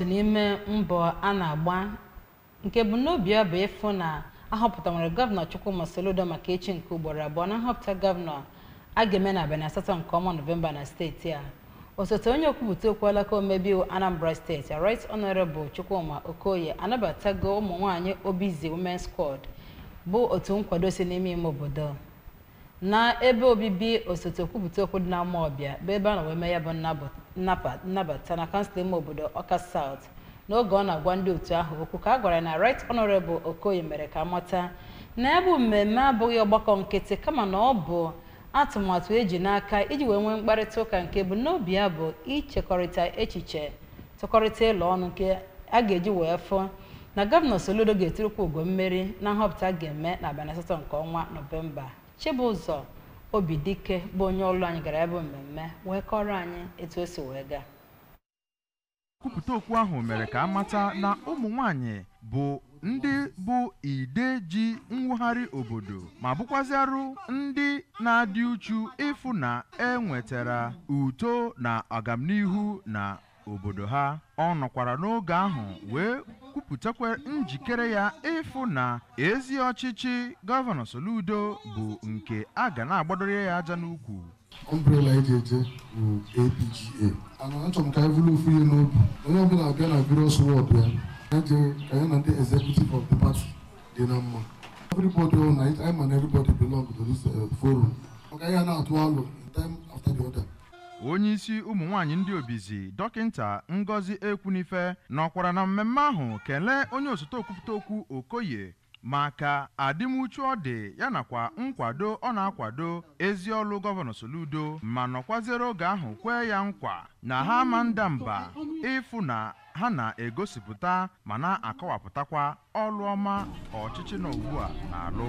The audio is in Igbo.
n'ime mbọ a na-agba nke bụ n'obi ya bụ ịfụ na ahọpụtara gọvanọ Chukwuma Soludo maka echi nke ugboro abụọ na nhọpụta gọvanọ a ga-eme na abalị 8 nke ọnwa Nọvemba na steeti a. Osote onye okwupụta okwu alaka omebe Anambra steeti Right Honorable Chukwuma Okoye anabatago ụmụ nwaanyị Obizi Women's Squad bụ otu nkwado si n'ime ime obodo na ebe obibi. Osote okwupụta okwu dị n'Amawbia bụ ebe a na-eme ya bụ nnabata na kansụl ime obodo Ọka South. N'oge ọ na-agwa ndị otu ahụ okwu ka a gwara na Right Honorable Okoye mere ka amata na ebe mmemme abụghị ọgbakọ nkịtị kama na ọ bụ atụmatụ eji n'aka iji wee nwee mkparịta ụka nke bụ n'obi ya bụ ichekọrịta echiche tụkọrịta ịlụ ọnụ nke a ga-eji wee fụ na gọvanọ Soludo ga-etirikwa ugo mmeri na nhọpụta ga-eme na abalị 8 nke ọnwa Nọvemba. Chibụzọ Obidike bụ onye ọrụ anyị gara ebe mmemme wee kọrọ anyị etu o si wee gaa. Kwupụta okwu ahụ mere ka amata na ụmụ nwanyị bụ ndị bụ ide ji nwugharị obodo ma bụkwazịarụ ndị na-adị uchu ịfụ na enwetara uto na agamnihu na obodo ha. Ọ nọkwara n'oge ahụ wee kwupụtakwa njikere ya ịfụ na ezi ọchịchị gọvanọ Soludo bụ nke a ga na-agbadoro ya aja n'ukwu. Umbrella ejeje bụ APGA. Ana achọrọ m ka anyị bụrụ ofu ihe n'obi. Onye ọbụla abịa na various ward ya eje ka ya na ndị executive of the party dị na mma. Everybody all night, I and everybody belong to this forum. Maka ya na-atụ alụ time after the other. Onye isi ụmụ nwaanyị ndị Obizi Dọkịnta Ngozi Ekwunife nọkwara na mmemme ahụ kelee onye osote okwupụta okwu Okoye maka adịmuchu ọ dị ya nakwa nkwado ọ na-akwado ezi ọlụ gọvanọ Soludo ma nọkwazere oge ahụ kwee ya nkwa na ha ama nda mba ịfụ na ha na-egosipụta ma na-akọwapụtakwa ọlụ ọma ọchịchị nọ ugbu a na-alụ.